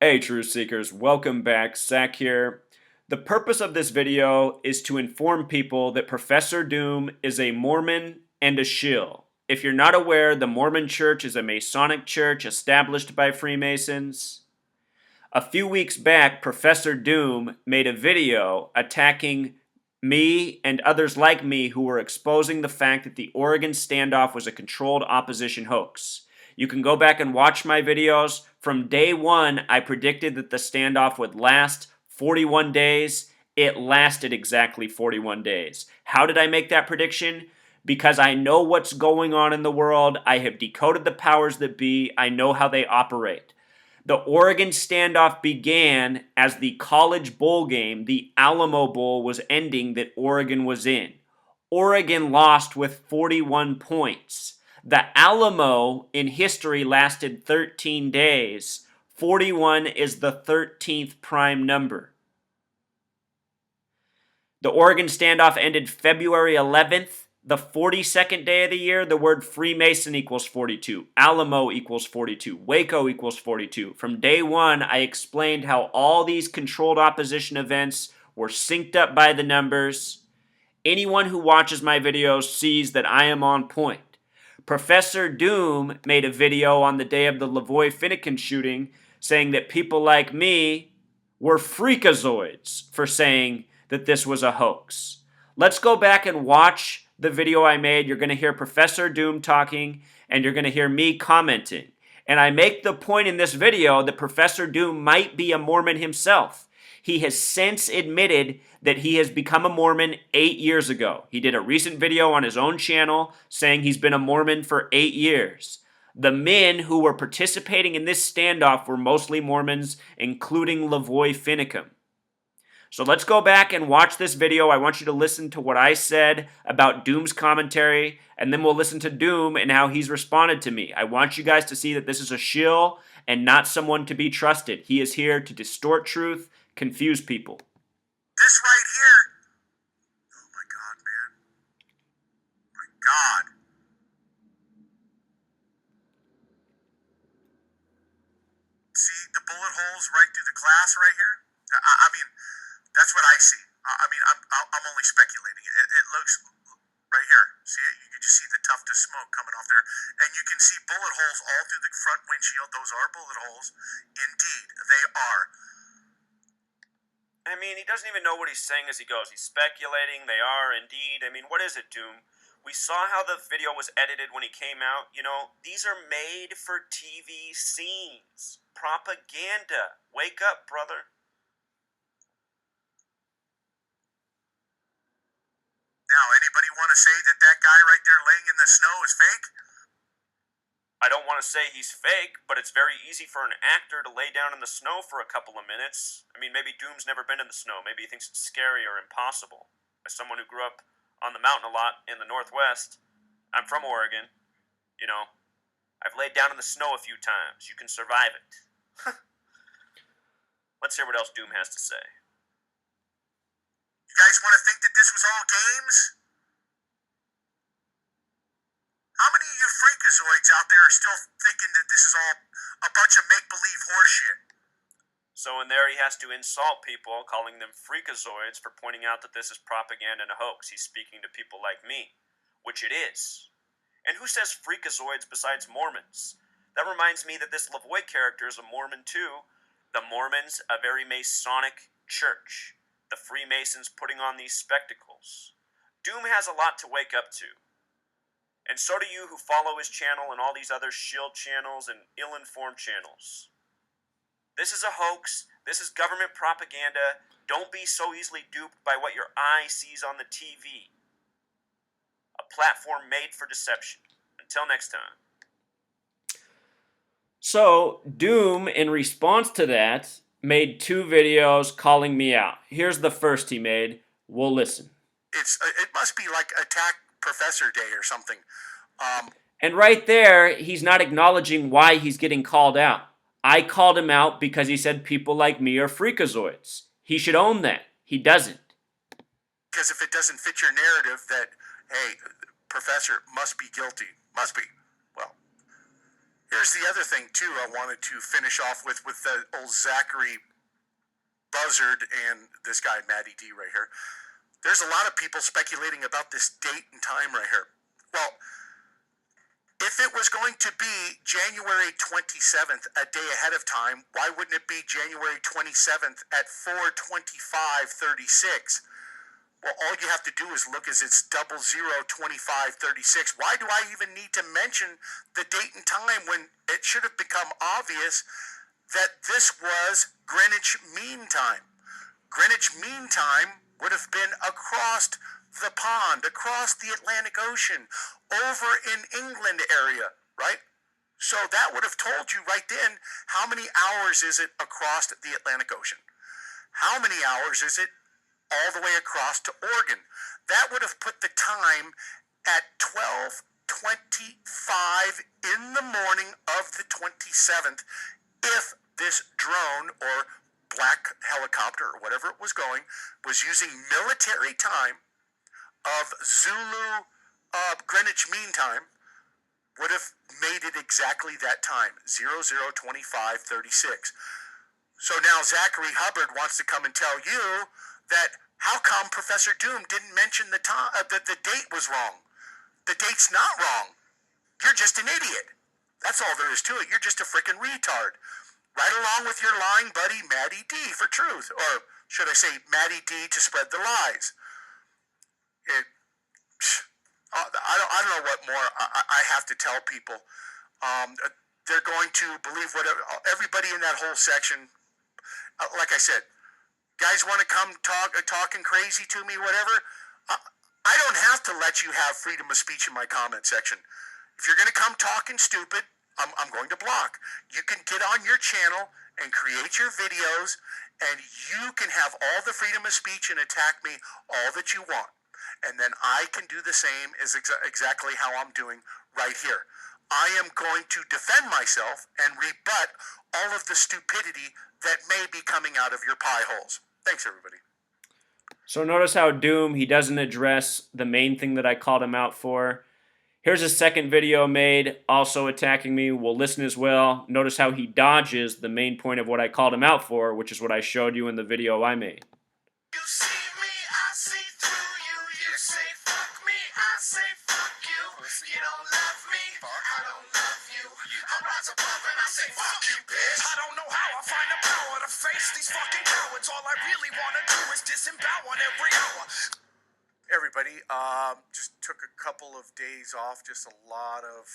Hey Truth Seekers, welcome back. Zach here. The purpose of this video is to inform people that Professor Doom is a Mormon and a Shill. If you're not aware, the Mormon Church is a Masonic church established by Freemasons. A few weeks back, Professor Doom made a video attacking me and others like me who were exposing the fact that the Oregon standoff was a controlled opposition hoax. You can go back and watch my videos. From day one, I predicted that the standoff would last 41 days. It lasted exactly 41 days. How did I make that prediction? Because I know what's going on in the world. I have decoded the powers that be. I know how they operate. The Oregon standoff began as the college bowl game, the Alamo Bowl, was ending that Oregon was in. Oregon lost with 41 points. The Alamo in history lasted 13 days. 41 is the 13th prime number. The Oregon standoff ended February 11th. The 42nd day of the year, the word Freemason equals 42. Alamo equals 42. Waco equals 42. From day one, I explained how all these controlled opposition events were synced up by the numbers. Anyone who watches my videos sees that I am on point. Professor Doom made a video on the day of the Lavoy Finnegan shooting saying that people like me were freakazoids for saying that this was a hoax. Let's go back and watch the video I made. You're going to hear Professor Doom talking, and you're going to hear me commenting. And I make the point in this video that Professor Doom might be a Mormon himself. He has since admitted that he has become a Mormon 8 years ago. He did a recent video on his own channel saying he's been a Mormon for 8 years. The men who were participating in this standoff were mostly Mormons, including Lavoy Finnegan. So let's go back and watch this video. I want you to listen to what I said about Doom's commentary, and then we'll listen to Doom and how he's responded to me. I want you guys to see that this is a shill and not someone to be trusted. He is here to distort truth, confuse people. This right here. Oh my God, man. My God. See the bullet holes right through the glass right here? I mean, that's what I see. I'm only speculating. It looks right here. See it? You can just see the tuft of smoke coming off there. And you can see bullet holes all through the front windshield. Those are bullet holes. Indeed, they are. I mean, he doesn't even know what he's saying as he goes. He's speculating. They are indeed. I mean, what is it, Doom? We saw how the video was edited when he came out. You know, these are made for TV scenes. Propaganda. Wake up, brother. Now, anybody want to say that that guy right there laying in the snow is fake? I don't want to say he's fake, but it's very easy for an actor to lay down in the snow for a couple of minutes. I mean, maybe Doom's never been in the snow. Maybe he thinks it's scary or impossible. As someone who grew up on the mountain a lot in the Northwest, I'm from Oregon, you know, I've laid down in the snow a few times. You can survive it. Let's hear what else Doom has to say. You guys want to think that this was all games? How many of you freakazoids out there are still thinking that this is all a bunch of make-believe horseshit? So in there he has to insult people, calling them freakazoids for pointing out that this is propaganda and a hoax. He's speaking to people like me, which it is. And who says freakazoids besides Mormons? That reminds me that this Lavoy character is a Mormon too. The Mormons, a very Masonic church. The Freemasons putting on these spectacles. Doom has a lot to wake up to. And so do you who follow his channel and all these other shill channels and ill-informed channels. This is a hoax. This is government propaganda. Don't be so easily duped by what your eye sees on the TV. A platform made for deception. Until next time. So, Doom, in response to that, made 2 videos calling me out. Here's the first he made. We'll listen. It must be like Attack Professor Day or something. And right there, he's not acknowledging why he's getting called out. I called him out because he said people like me are freakazoids. He should own that. He doesn't. Because if it doesn't fit your narrative that, hey, Professor must be guilty, must be, well, Here's the other thing, too, I wanted to finish off with the old Zachary Buzzard and this guy, Matty D, right here. There's a lot of people speculating about this date and time right here. Well, if it was going to be January 27th, a day ahead of time, why wouldn't it be January 27th at 4:25:36? Well, all you have to do is look as it's 00:25:36. Why do I even need to mention the date and time when it should have become obvious that this was Greenwich Mean Time? Greenwich Mean Time would have been across the pond, across the Atlantic Ocean, over in England area, right? So that would have told you right then how many hours is it across the Atlantic Ocean. How many hours is it all the way across to Oregon? That would have put the time at 12:25 in the morning of the 27th if this drone or black helicopter or whatever it was going was using military time of Zulu Greenwich Mean Time, would have made it exactly that time, 00:25:36. So now Zachary Hubbard wants to come and tell you that how come Professor Doom didn't mention the time, that the date was wrong. The date's not wrong. You're just an idiot. That's all there is to it. You're just a freaking retard. Right along with your lying buddy Matty D for truth, or should I say Matty D to spread the lies. I don't know what more I have to tell people. They're going to believe whatever everybody in that whole section. Like I said, guys want to come talking crazy to me, whatever. I don't have to let you have freedom of speech in my comment section. If you're going to come talking stupid, I'm going to block. You can get on your channel and create your videos, and you can have all the freedom of speech and attack me all that you want. And then I can do the same as exactly how I'm doing right here. I am going to defend myself and rebut all of the stupidity that may be coming out of your pie holes. Thanks, everybody. So notice how Doom, he doesn't address the main thing that I called him out for. Here's a second video made, also attacking me. We'll listen as well. Notice how he dodges the main point of what I called him out for, which is what I showed you in the video I made. You see me, I see through you. You say fuck me, I say fuck you. You don't love me, I don't love you. I rise above and I say fuck you, bitch. I don't know how I find the power to face these fucking cowards. All I really want to do is disembowel on every hour. Everybody, just took a couple of days off. Just a lot of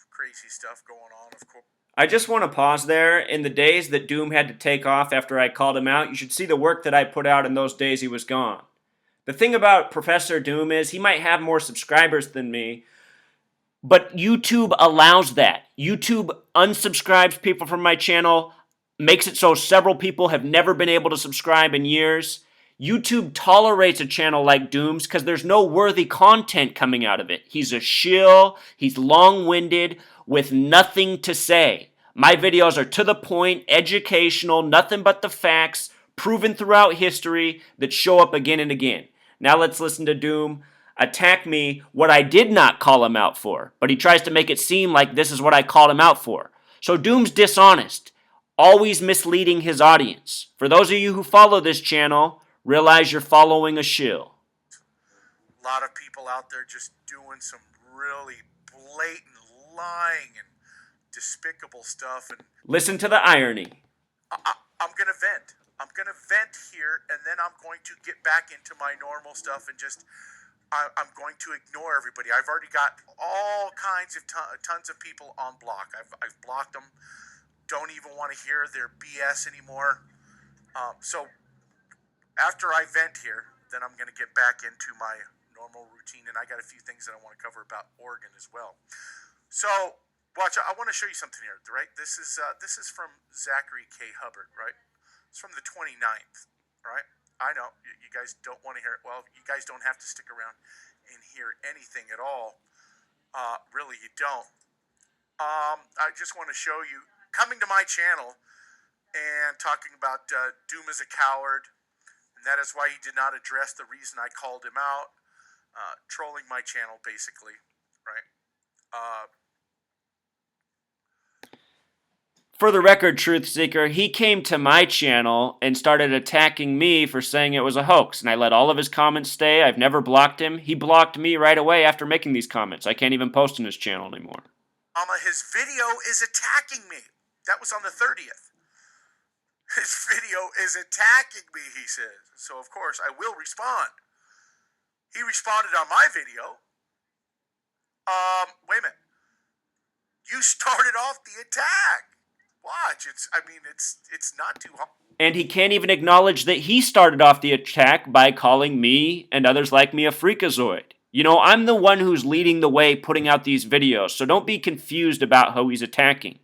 crazy stuff going on, of course. I just want to pause there. In the days that Doom had to take off after I called him out, you should see the work that I put out in those days he was gone. The thing about Professor Doom is he might have more subscribers than me, but YouTube allows that. YouTube unsubscribes people from my channel, makes it so several people have never been able to subscribe in years. YouTube tolerates a channel like Doom's because there's no worthy content coming out of it. He's a shill, he's long-winded, with nothing to say. My videos are to the point, educational, nothing but the facts, proven throughout history that show up again and again. Now let's listen to Doom attack me, what I did not call him out for, but he tries to make it seem like this is what I called him out for. So Doom's dishonest, always misleading his audience. For those of you who follow this channel, realize you're following a shill. A lot of people out there just doing some really blatant lying and despicable stuff. And Listen to the irony. I'm going to vent. I'm going to vent here, and then I'm going to get back into my normal stuff and just... I'm going to ignore everybody. I've already got all kinds of tons of people on block. I've blocked them. Don't even want to hear their BS anymore. So after I vent here, then I'm going to get back into my normal routine, and I got a few things that I want to cover about Oregon as well. So watch. I want to show you something here. Right? This is from Zachary K. Hubbard. Right? It's from the 29th. Right? I know, you guys don't want to hear it. Well, you guys don't have to stick around and hear anything at all. Really, you don't. I just want to show you, coming to my channel and talking about Doom is a coward, and that is why he did not address the reason I called him out, trolling my channel, basically, right? For the record, Truth Seeker, he came to my channel and started attacking me for saying it was a hoax, and I let all of his comments stay. I've never blocked him. He blocked me right away after making these comments. I can't even post on his channel anymore. His video is attacking me. That was on the 30th. His video is attacking me, he says. So, of course, I will respond. He responded on my video. Wait a minute. You started off the attack. Watch. It's not too hard. And he can't even acknowledge that he started off the attack by calling me and others like me a freakazoid. You know, I'm the one who's leading the way putting out these videos, so don't be confused about how he's attacking.